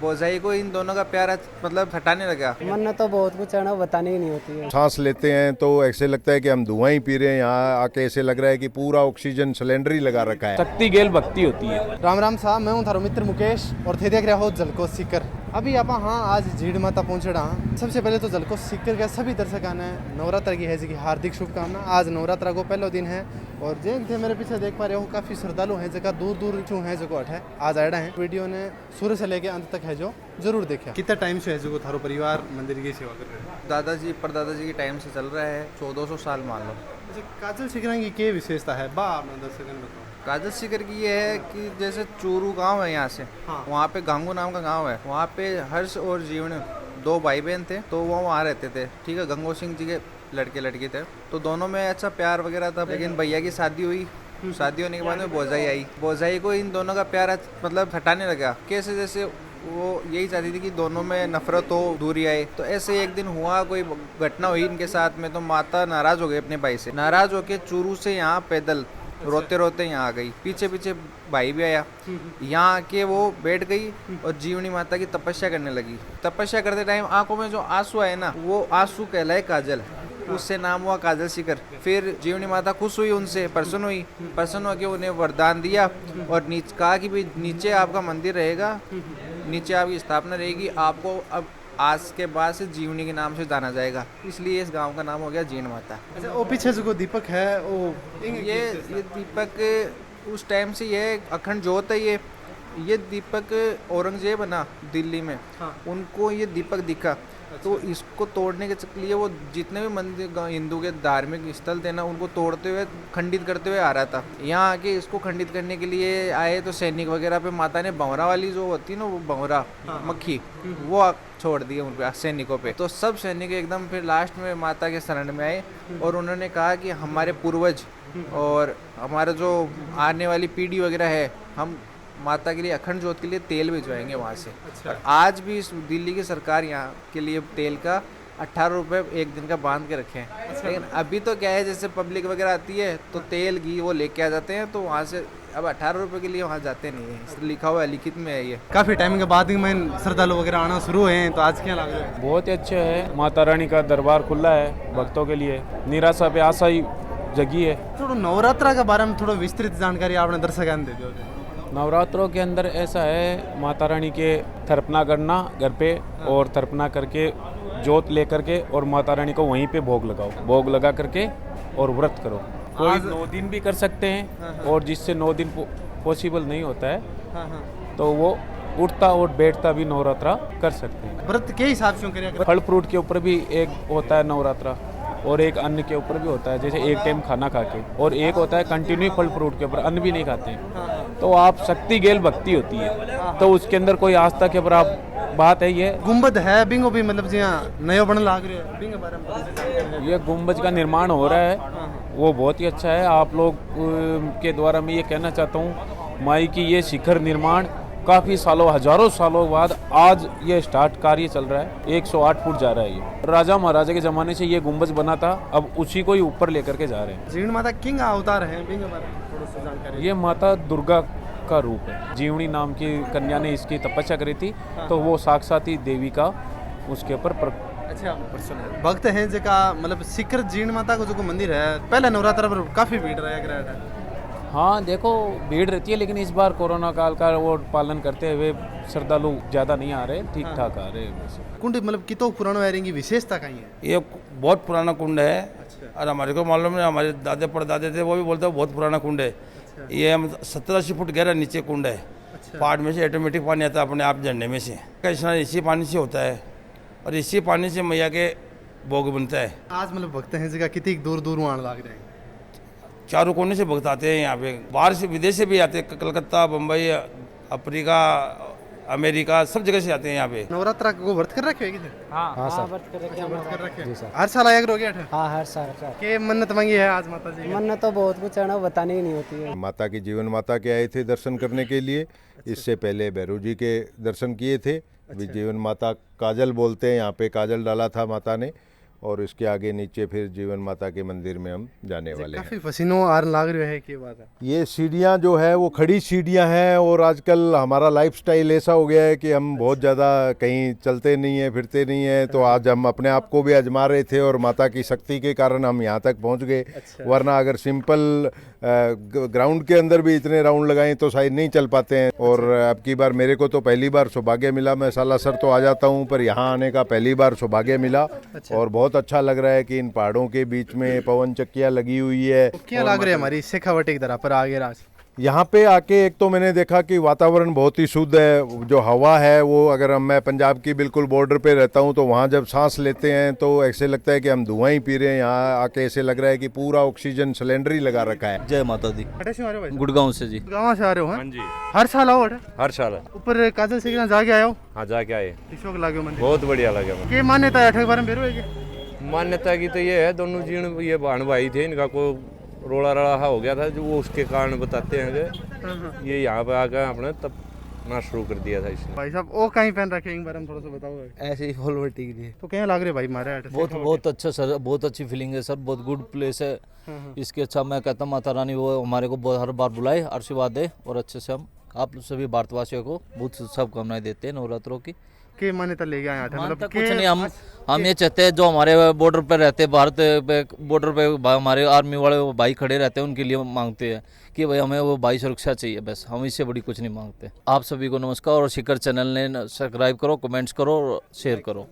बोझाई को इन दोनों का प्यार मतलब हटाने लगा। मन्नत तो बहुत कुछ है ना, बतानी ही नहीं होती है। सांस लेते हैं तो ऐसे लगता है कि हम धुआं ही पी रहे हैं, यहाँ आके ऐसे लग रहा है कि पूरा ऑक्सीजन सिलेंडर ही लगा रखा है। शक्ति गेल भक्ति होती है। राम राम साहब, मैं हूँ थारो मित्र मुकेश और थे देख रहे हो जलकोस सीकर। अभी आप हाँ आज झीड़ माता पहुँचे रहा। सबसे पहले तो जलकोस सीकर के सभी दर्शकों ने नवरात्र की है जी की हार्दिक शुभकामना। आज नवरात्र को पहला दिन है और जैन थे मेरे पीछे देख पा रहे हो काफ़ी श्रद्धालु हैं, जगह दूर दूर क्यों है जो अठ है आज आड़ा है। वीडियो ने शुरू से लेके अंत तक है जो जरूर देखा। कितना टाइम से है जो थारो परिवार मंदिर की सेवा कर रहे हैं? दादाजी परदादाजी के टाइम से चल रहा है, 1400 साल मान लो। अच्छा, काजल सीकरा की क्या विशेषता है बा अपना दर्शकों ने बताओ। काजल सीकर की ये है कि जैसे चूरू गांव है यहाँ से, हाँ। वहाँ पे गांगू नाम का गांव है। वहाँ पे हर्ष और जीवन दो भाई बहन थे, तो वो वहाँ रहते थे। ठीक है, गंगो सिंह जी के लड़के लड़की थे, तो दोनों में अच्छा प्यार वगैरह था। लेकिन भैया की शादी हुई, शादी होने के बाद में बोझाई आई। बोझाई को इन दोनों का प्यार मतलब हटाने लगा। कैसे? जैसे वो यही चाहती थी कि दोनों में नफरत हो, दूरी आए। तो ऐसे एक दिन हुआ, कोई घटना हुई इनके साथ में, तो माता नाराज हो गई अपने भाई से। नाराज होके चूरू से यहाँ पैदल रोते रोते यहाँ आ गई। पीछे पीछे भाई भी आया। यहाँ आके वो बैठ गई और जीवनी माता की तपस्या करने लगी। तपस्या करते टाइम आंखों में जो आंसू आए ना, वो आंसू कहलाए काजल। उससे नाम हुआ काजल सीकर। फिर जीवनी माता खुश हुई, उनसे प्रसन्न हुई। प्रसन्न होकर उन्हें वरदान दिया और कहा कि भाई नीचे आपका मंदिर रहेगा, नीचे आपकी स्थापना रहेगी, आपको अब आज के बाद से जीवनी के नाम से जाना जाएगा। इसलिए इस गांव का नाम हो गया जीवन माता। अच्छा, वो पीछे जो दीपक है वो ये दीपक उस टाइम से ये अखंड ज्योत है। ये दीपक औरंगजेब है ना दिल्ली में, हाँ। उनको ये दीपक दिखा। तो इसको तोड़ने के लिए वो जितने भी मंदिर हिंदू के धार्मिक स्थल थे ना, उनको तोड़ते हुए खंडित करते हुए आ रहा था। यहाँ आके इसको खंडित करने के लिए आए तो सैनिक वगैरह पे माता ने भंवरा वाली जो होती है ना, वो भंवरा मक्खी, वो छोड़ दिए उन पे सैनिकों पे। तो सब सैनिक एकदम फिर लास्ट में माता के शरण में आए और उन्होंने कहा कि हमारे पूर्वज और हमारा जो आने वाली पीढ़ी वगैरह है, हम माता के लिए अखंड ज्योत के लिए तेल भिजवाएंगे वहाँ से। अच्छा। और आज भी इस दिल्ली की सरकार यहाँ के लिए तेल का 18 रुपये एक दिन का बांध के रखे हैं। अच्छा। लेकिन अभी तो क्या है, जैसे पब्लिक वगैरह आती है तो तेल घी वो लेके आ जाते हैं, तो वहाँ से अब 18 रुपये के लिए वहाँ जाते नहीं है। लिखा हुआ है, लिखित में है ये। काफी टाइम के बाद ही मैं श्रद्धालु वगैरह आना शुरू हैं, तो आज क्या लग रहा है? बहुत ही अच्छे है। माता रानी का दरबार खुला है भक्तों के लिए। निराशा पे आशा ही जगी है। थोड़ा नवरात्रा के बारे में थोड़ा विस्तृत जानकारी आपने दर्शकों दे दो। नवरात्रों के अंदर ऐसा है, माता रानी के थर्पना करना घर पे, और थर्पना करके जोत लेकर के और माता रानी को वहीं पे भोग लगाओ। भोग लगा करके और व्रत करो। कोई 9 दिन भी कर सकते हैं, और जिससे 9 दिन पॉसिबल नहीं होता है तो वो उठता और बैठता भी नवरात्रा कर सकते हैं। व्रत के हिसाब से करें? फल फ्रूट के ऊपर भी एक होता है नवरात्रा, और एक अन्न के ऊपर भी होता है, जैसे एक टाइम खाना खा के, और एक होता है कंटिन्यू फल फ्रूट के ऊपर, अन्न भी नहीं खाते हैं। तो आप शक्ति गेल भक्ति होती है, तो उसके अंदर कोई आस्था के ऊपर आप बात है। ये गुम्बद है बिंगो भी, मतलब जी नया बन लाग रहे है बिंगो बारे में। ये गुम्बज का निर्माण हो रहा है, वो बहुत ही अच्छा है। आप लोग के द्वारा मैं ये कहना चाहता हूँ, माई की ये शिखर निर्माण काफ़ी सालों, हजारों सालों बाद आज ये स्टार्ट कार्य चल रहा है। 108 फुट जा रहा है ये। राजा महाराजा के ज़माने से ये गुम्बज बना था, अब उसी को ही ऊपर लेकर के जा रहे हैं। जीवन माता किंग अवतार है बिंगो बारे में थोड़ा सा जानकारी। ये माता दुर्गा का रूप है। जीवनी नाम की कन्या ने इसकी तपस्या करी थी, तो वो साक्षात ही देवी का उसके ऊपर अच्छा भक्त हैं जगह, मतलब शिखर जीण माता को जो मंदिर है, पहले नवरात्र पर काफी भीड़ रहा है। हाँ देखो, भीड़ रहती है, लेकिन इस बार कोरोना काल का वो पालन करते हुए श्रद्धालु ज़्यादा नहीं आ रहे, ठीक ठाक आ रहे हैं। कुंड मतलब कितो पुराना वायरिंग की विशेषता कहीं है? ये बहुत पुराना कुंड है। और हमारे को मालूम है, हमारे दादे परदादे थे वो भी बोलते हैं बहुत पुराना कुंड है। ये 70-80 फुट गहरा नीचे कुंड है। पहाड़ में से ऑटोमेटिक पानी आता है अपने आप झरने में से। का स्नान इसी पानी से होता है और इसी पानी से मैया के भोग बनता है। आज मतलब भक्त हैं जगह कितनी दूर दूर वहाँ लाग रहे हैं? चारों कोने से भक्त आते हैं यहाँ पे, बाहर से विदेश से भी आते हैं। कलकत्ता, बम्बई, अफ्रीका, अमेरिका, सब जगह से आते हैं यहाँ पे। नवरात्रा को व्रत कर रखे है? हाँ सर, व्रत कर रखे हैं। हर साल आया करोगे? हाँ हर साल। के मन्नत मांगी है आज माता जी? मन्नत तो बहुत कुछ है ना, बतानी ही नहीं होती है। माता की जीवन माता के आए थे दर्शन करने के लिए। इससे पहले भैरव जी के दर्शन किए थे। जीवन माता काजल बोलते हैं, यहाँ पे काजल डाला था माता ने, और इसके आगे नीचे फिर जीवन माता के मंदिर में हम जाने वाले हैं। काफी पसीनो आर लाग रहे है, की बात है। ये सीढ़ियाँ जो है वो खड़ी सीढ़ियाँ हैं, और आजकल हमारा लाइफस्टाइल ऐसा हो गया है कि हम बहुत ज़्यादा कहीं चलते नहीं हैं, फिरते नहीं हैं, तो आज हम अपने आप को भी आजमा रहे थे और माता की शक्ति के कारण हम यहाँ तक पहुँच गए। वरना अगर सिंपल ग्राउंड के अंदर भी इतने राउंड लगाएं तो शायद नहीं चल पाते हैं। और अब की बार मेरे को तो पहली बार सौभाग्य मिला, मैं सालासर तो आ जाता हूँ, पर यहाँ आने का पहली बार सौभाग्य मिला। और बहुत अच्छा लग रहा है कि इन पहाड़ों के बीच में पवन चक्कियाँ लगी हुई है। क्या लग रहा है हमारी शेखावटी की तरह पर आगे राज? यहाँ पे आके एक तो मैंने देखा कि वातावरण बहुत ही शुद्ध है, जो हवा है वो, अगर मैं पंजाब की बिल्कुल बॉर्डर पे रहता हूँ तो वहाँ जब सांस लेते हैं तो ऐसे लगता है कि हम धुआं ही पी रहे हैं। यहाँ आके ऐसे लग रहा है कि पूरा ऑक्सीजन सिलेंडर ही लगा रखा है। जय माता दी। अटे से आ रहे हो भाई? गुड़गांव से जी। गाँव से आ रहे हो? हाँ जी, हर साल आओ अटे? हर साल। ऊपर काजल से जाके आयो? हाँ जाके आए, किसको लागे मंदिर? बहुत बढ़िया लगे। के मान्यता है अठे के बारे में बेरो है क्या? मान्यता की तो ये है, दोनों जीण ये बहन भाई थे, इनका को रोड़ा रड़ा हो गया था, जो वो उसके कारण बताते हैं कि ये यहाँ पे आकर आपने तब ना शुरू कर दिया था इसने। भाई साहब वो कहीं पहन रखे एक बारे में थोड़ा सा बताओ। ऐसे ही फॉलोवर टिक दिए। तो क्या लग रहे भाई मारे अटे? बहुत अच्छा सर, बहुत अच्छी फीलिंग है सर, बहुत गुड प्लेस है। इसके अच्छा मैं कहता हूँ माता रानी वो हमारे को बहुत हर बार बुलाए, आशीर्वाद दे, और अच्छे से हम आप सभी भारतवासियों को बहुत शुभकामनाएं देते हैं नवरात्रों की। के मान्यता ले गया यहाँ मानता कुछ नहीं, हम ये चाहते हैं जो हमारे बॉर्डर पे रहते हैं, भारत पे बॉर्डर पे हमारे आर्मी वाले भाई खड़े रहते हैं, उनके लिए मांगते हैं कि भाई हमें वो भाई सुरक्षा चाहिए, बस हम इससे बड़ी कुछ नहीं मांगते। आप सभी को नमस्कार, और शिखर चैनल ने सब्सक्राइब करो, कमेंट्स करो और शेयर करो।